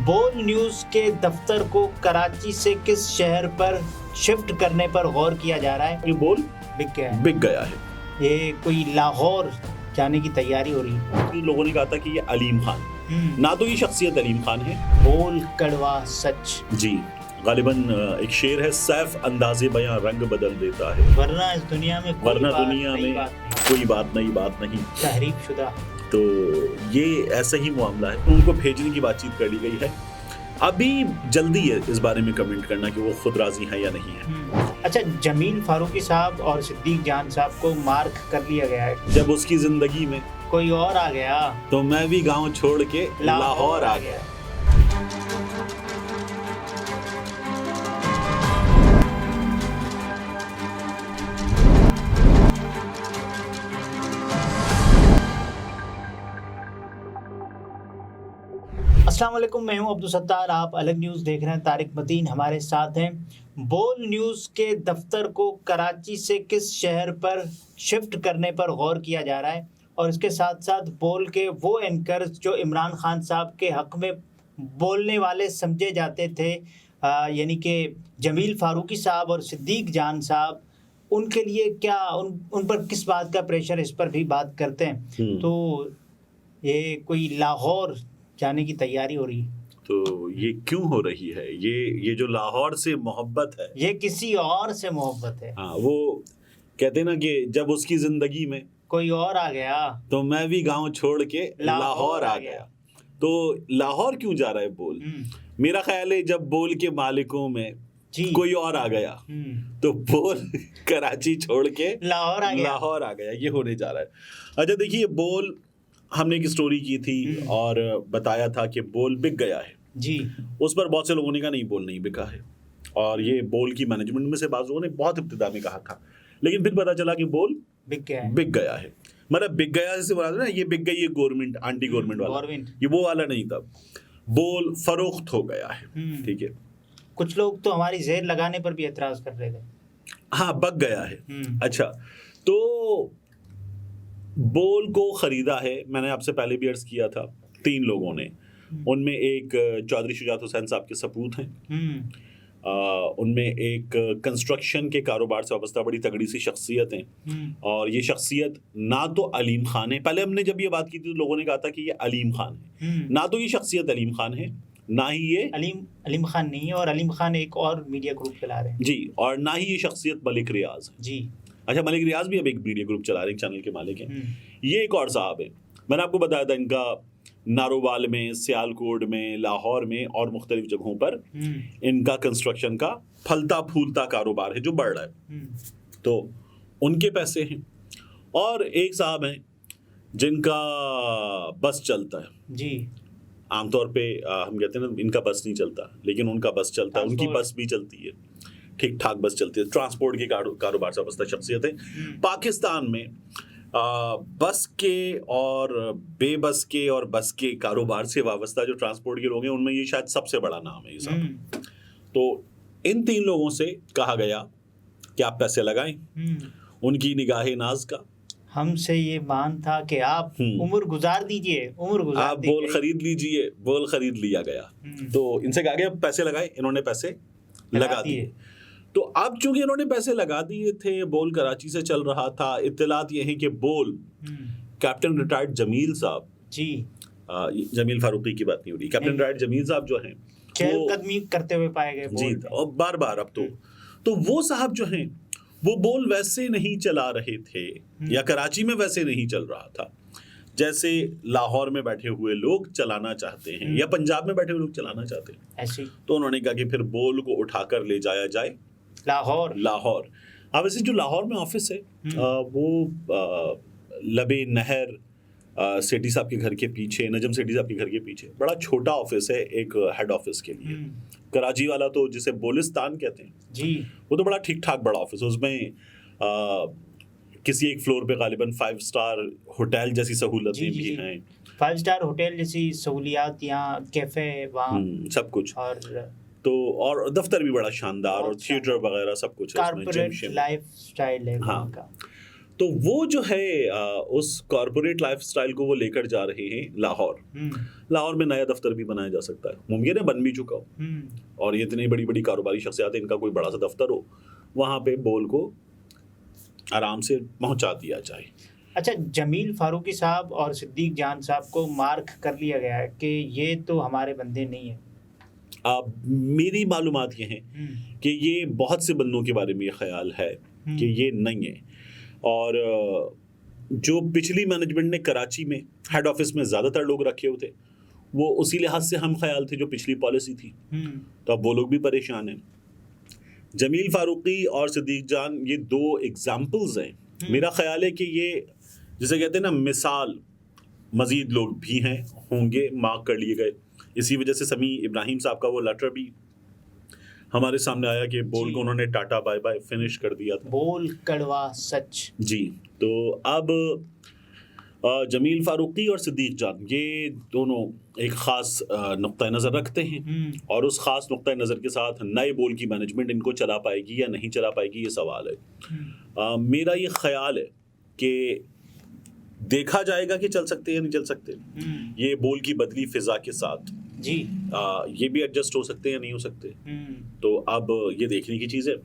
बोल न्यूज़ के दफ्तर को कराची से किस शहर पर शिफ्ट करने पर गौर किया जा रहा है? ये बोल बिक गया है। ये कोई लाहौर जाने की तैयारी हो रही है। लोगों ने कहा था कि ये अलीम खान, ना तो ये शख्सियत अलीम खान है। बोल कड़वा सच। जी, गालिबन एक शेर है, सैफ अंदाज़े बयां रंग बदल देता है, वरना इस दुनिया में कोई बात नहीं तहरीफ शुदा। तो ये ऐसा ही मामला है। उनको भेजने की बातचीत कर ली गई है। अभी जल्दी है इस बारे में कमेंट करना कि वो खुद राजी है या नहीं है। अच्छा, जमील फारूकी साहब और सिद्दीक जान साहब को मार्क कर लिया गया है। जब उसकी जिंदगी में कोई और आ गया तो मैं भी गांव छोड़ के लाहौर आ गया। अस्सलाम वालेकुम, मैं हूं अब्दुल सत्तार। आप अलग न्यूज़ देख रहे हैं। तारिक मतीन हमारे साथ हैं। बोल न्यूज़ के दफ्तर को कराची से किस शहर पर शिफ्ट करने पर गौर किया जा रहा है, और इसके साथ साथ बोल के वो एंकर्स जो इमरान खान साहब के हक़ में बोलने वाले समझे जाते थे, यानी कि जमील फारूकी साहब और सिद्दीक जान साहब, उनके लिए क्या उन पर किस बात का प्रेशर, इस पर भी बात करते हैं। तो ये कोई लाहौर जाने की तैयारी हो रही है। तो ये क्यों हो रही है? ये जो लाहौर से मोहब्बत है, ये किसी और से मोहब्बत है। हाँ, वो कहते हैं ना कि जब उसकी जिंदगी में कोई और आ गया तो मैं भी गांव छोड़ के लाहौर आ गया। तो लाहौर क्यों जा रहा है बोल? मेरा ख्याल है जब बोल के मालिकों में कोई और आ गया तो बोल कराची छोड़ के लाहौर आ गया। ये होने जा रहा है। अच्छा देखिए, बोल हमने एक स्टोरी की थी और बताया था कि बोल बिक गया है जी। उस पर बहुत से लोगों ने कहा नहीं, बोल नहीं बिका है, और ये बोल की मैनेजमेंट में से बाज़ लोगों ने बहुत इब्तिदा में कहा था, लेकिन फिर पता चला कि बोल बिक गया है। मतलब बिक गया से बोला ना, ये बिक गई है गवर्नमेंट, एंटी गवर्नमेंट वाला, ये वो वाला नहीं था। बोल फरोख्त हो गया है। ठीक है, कुछ लोग तो हमारी जेर लगाने पर भी एतराज कर रहे थे। हाँ, बक गया है। अच्छा, तो बोल को खरीदा है, मैंने आपसे पहले भी अर्ज किया था, 3 लोगों ने। उनमें एक चौधरी शुजात हुसैन साहब के सपूत हैं, उनमें एक कंस्ट्रक्शन के कारोबार से वाबस्ता बड़ी तगड़ी सी शख्सियत हैं, और ये शख्सियत ना तो अलीम खान है। पहले हमने जब ये बात की थी तो लोगों ने कहा था कि ये अलीम खान है, ना तो ये शख्सियत अलीम खान है, ना ही ये अलीम खान नहीं है, और अलीम खान एक और मीडिया ग्रुप चला रहे हैं जी, और ना ही ये शख्सियत मलिक रियाज है जी। अच्छा, मलिक रियाज भी अब एक मीडिया ग्रुप चला रहे हैं, चैनल के मालिक हैं। ये एक और साहब है, मैंने आपको बताया था इनका नारोवाल में, सियालकोट में, लाहौर में और मुख्तलिफ जगहों पर इनका कंस्ट्रक्शन का फलता फूलता कारोबार है जो बढ़ रहा है। तो उनके पैसे हैं। और एक साहब हैं जिनका बस चलता है जी। आमतौर पे हम कहते हैं ना इनका बस नहीं चलता, लेकिन उनका बस चलता है, उनकी बस भी चलती है, ठीक ठाक बस चलती है। ट्रांसपोर्ट के कारोबार से वाबस्ता शख्सियत है। पाकिस्तान में बस के और बेबस के और बस के कारोबार से वाबस्ता जो ट्रांसपोर्ट के लोग हैं, उनमें ये शायद सबसे बड़ा नाम है ये सब। तो इन 3 लोगों से कहा गया कि आप पैसे लगाएं। उनकी निगाहे नाज का हमसे ये मान था कि आप उम्र गुजार दीजिए, आप बोल खरीद लीजिए। बोल खरीद लिया गया। तो इनसे कहा गया पैसे लगाए, इन्होंने पैसे लगा दिए। तो अब चूंकि इन्होंने पैसे लगा दिए थे, बोल कराची से चल रहा था, इत्तलात ये है कि बोल कैप्टन रिटायर्ड जमील साहब जी, जमील फारूकी की बात नहीं हो रही, कैप्टन रिटायर्ड जमील साहब जो हैं चहलकदमी करते हुए पाए गए जी, और बार अब तो वो साहब जो हैं वो बोल वैसे नहीं चला रहे थे, या कराची में वैसे नहीं चल रहा था जैसे लाहौर में बैठे हुए लोग चलाना चाहते हैं या पंजाब में बैठे हुए लोग चलाना चाहते हैं ऐसे। तो उन्होंने कहा कि फिर बोल को उठाकर ले जाया जाए लाहौर। अब वैसे जो लाहौर में ऑफिस है वो लबे नहर सेठी साहब के घर के पीछे, नजम सेठी साहब के घर के पीछे बड़ा छोटा ऑफिस है एक हेड ऑफिस के लिए। कराची वाला तो जिसे बोलिस्तान कहते हैं जी, वो तो बड़ा ठीक ठाक बड़ा ऑफिस है। उसमें किसी एक फ्लोर पे गालिबन 5 स्टार होटल जैसी सहूलतें भी हैं। 5 स्टार होटल जैसी सहूलियात, यहाँ कैफे, वहाँ सब कुछ, और दफ्तर भी बड़ा शानदार, और थिएटर वगैरह सब कुछ है, कॉर्पोरेट लाइफस्टाइल है वहाँ का। तो वो जो है उस कॉरपोरेट लाइफस्टाइल को वो लेकर जा रहे हैं लाहौर। लाहौर में नया दफ्तर भी बनाया जा सकता है, मुमकिन है बन भी चुका हो, और ये इतनी बड़ी बड़ी कारोबारी शख्सियात है, इनका कोई बड़ा सा दफ्तर हो, वहाँ पे बोल को आराम से पहुँचा दिया जाए। अच्छा, जमील फारूकी साहब और सिद्दीक जान साहब को मार्क कर लिया गया है कि ये तो हमारे बंदे नहीं है। मेरी मालूमात ये हैं कि ये बहुत से बंदों के बारे में ये ख्याल है कि ये नहीं है, और जो पिछली मैनेजमेंट ने कराची में हेड ऑफिस में ज़्यादातर लोग रखे हुए थे, वो उसी लिहाज से हम ख्याल थे जो पिछली पॉलिसी थी, तो अब वो लोग भी परेशान हैं। जमील फारूकी और सिद्दीक जान ये दो एग्जाम्पल्स हैं। मेरा ख्याल है कि ये जिसे कहते हैं ना मिसाल, मज़ीद लोग भी हैं, होंगे, मार्क कर लिए गए। इसी वजह से समी इब्राहिम साहब का वो लेटर भी हमारे सामने आया कि बोल को उन्होंने टाटा बाय बाय फिनिश कर दिया था। बोल कड़वा सच जी। तो अब जमील फारूकी और सिद्दीक जान ये दोनों एक ख़ास नुक्ता नज़र रखते हैं, और उस ख़ास नुक्ता नज़र के साथ नए बोल की मैनेजमेंट इनको चला पाएगी या नहीं चला पाएगी, ये सवाल है। मेरा ये ख्याल है कि देखा जाएगा कि चल सकते या नहीं चल सकते। ये बोल की बदली फिजा के साथ जी ये भी एडजस्ट हो सकते या नहीं हो सकते, तो अब ये देखने की चीज़ है,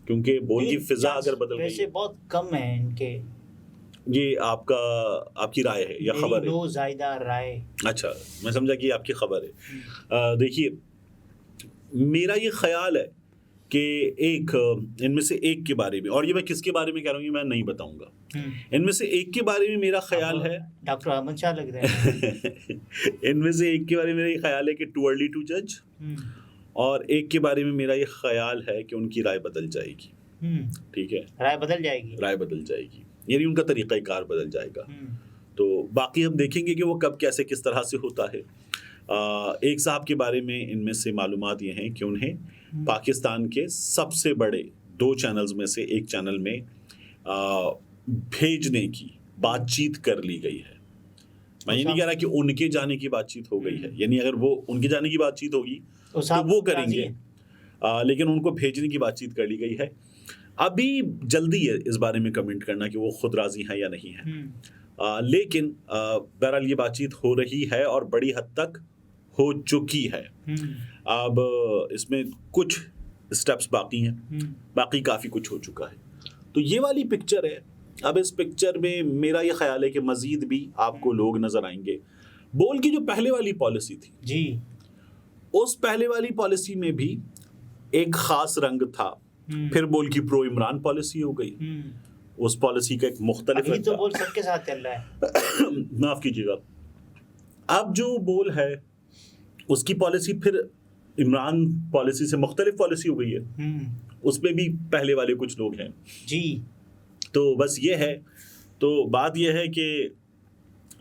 क्योंकि बोल की फिजा अगर बदल गई, वैसे बहुत कम है इनके। ये आपकी राय है या खबर है? ज़ायदा राय। अच्छा, मैं समझा कि आपकी खबर है। देखिए, मेरा ये ख्याल है कि एक इनमें से एक के बारे में, और ये मैं किसके बारे में कह रहा हूँ ये मैं नहीं बताऊंगा, इनमें से एक के बारे में मेरा ख्याल है, डॉक्टर अहमद शाह लग रहे हैं। इनमें से एक के बारे में मेरा ख्याल है कि टू अर्ली टू जज, और एक के बारे में मेरा ये ख्याल है कि उनकी राय बदल जाएगी। ठीक है, राय बदल जाएगी, यानी उनका तरीक़ाकार बदल जाएगा। तो बाकी हम देखेंगे कि वो कब कैसे किस तरह से होता है। एक साहब के बारे में इनमें से मालूमात ये हैं कि उन्हें पाकिस्तान के सबसे बड़े 2 चैनल्स में से एक चैनल में भेजने की बातचीत कर ली गई है। मैं ये नहीं कह रहा कि उनके जाने की बातचीत हो गई है, यानी अगर वो उनके जाने की बातचीत होगी तो वो करेंगे, लेकिन उनको भेजने की बातचीत कर ली गई है। अभी जल्दी है इस बारे में कमेंट करना कि वो खुद राजी हैं या नहीं है, लेकिन बहरहाल ये बातचीत हो रही है और बड़ी हद तक हो चुकी है। अब इसमें कुछ स्टेप्स बाकी हैं, बाकी काफ़ी कुछ हो चुका है। तो ये वाली पिक्चर है। अब इस पिक्चर में मेरा ये ख्याल है कि मज़ीद भी आपको लोग नज़र आएंगे। बोल की जो पहले वाली पॉलिसी थी जी, उस पहले वाली पॉलिसी में भी एक ख़ास रंग था, फिर बोल की प्रो इमरान पॉलिसी हो गई, उस पॉलिसी का एक मुख्तलिफ अभी तो बोल सबके साथ चल रहा है। माफ़ कीजिएगा, अब जो बोल है उसकी पॉलिसी फिर इमरान पॉलिसी से मुख्तलिफ पॉलिसी हो गई है, उसमें भी पहले वाले कुछ लोग हैं जी। तो बस ये है। तो बात ये है कि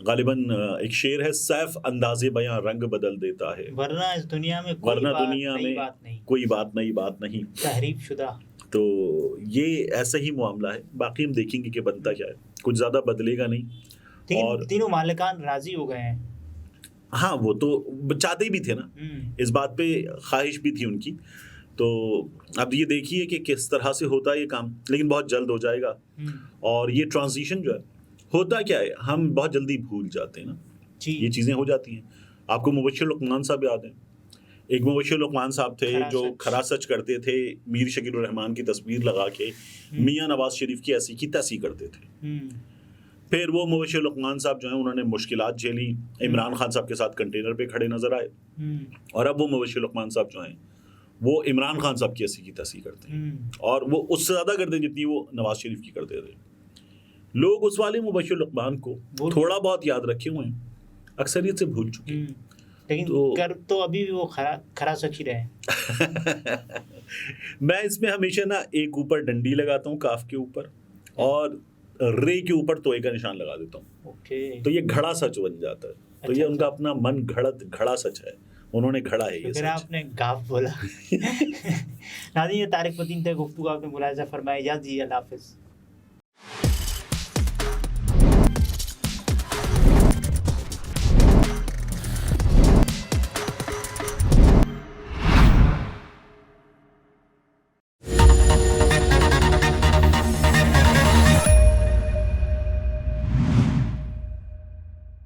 गालिबन एक शेर है, सैफ अंदाज़े बयां रंग बदल देता है, वरना इस दुनिया में कोई बात नहीं तहरीफ शुदा। तो ये ऐसा ही मामला है। बाकी हम देखेंगे कि बनता क्या है, कुछ ज़्यादा बदलेगा नहीं। और तीनों मालिकान राजी हो गए हैं। हाँ, वो तो चाहते ही भी थे ना, इस बात पे ख्वाहिश भी थी उनकी। तो अब ये देखिए कि किस तरह से होता है ये काम, लेकिन बहुत जल्द हो जाएगा। और ये ट्रांजिशन जो है, होता क्या है, हम बहुत जल्दी भूल जाते हैं ना, ये चीज़ें हो जाती हैं। आपको मुबश्शिर लुक़मान साहब याद हैं? एक मुबश्शिर लुक़मान साहब थे जो खरा सच करते थे, मीर शकील उर रहमान की तस्वीर लगा के मियाँ नवाज शरीफ की ऐसी की तैसी करते थे। फिर वो मुबश्शिर लुक़मान साहब जो हैं उन्होंने मुश्किलात झेली, इमरान खान साहब के साथ कंटेनर पे खड़े नज़र आए, और अब वो मुबश्शिर लुक़मान साहब जो हैं वो इमरान खान साहब की ऐसी की तैसी करते हैं, और वो उससे ज़्यादा करते हैं जितनी वो नवाज शरीफ की करते थे। लोग उस वाले मुबश्शिर लुक़मान को थोड़ा बहुत याद रखे हुए हैं, अक्सरियत से भूल चुके हैं, लेकिन कर तो अभी भी वो खरा सच ही रहे। मैं इसमें हमेशा ना एक ऊपर डंडी लगाता हूँ काफ के ऊपर, और रे के ऊपर तोय का निशान लगा देता हूँ। तो ये घड़ा सच बन जाता है। तो ये उनका अपना मन घड़त घड़ा सच है, उन्होंने घड़ा है ये सच। आपने गाफ बोला। नाज़रीन, ये तारिक मतीन थे, गुफ्तगू आपने मुलाहिज़ा फरमाया। इजाज़त दीजिए, अल्लाह हाफ़िज़।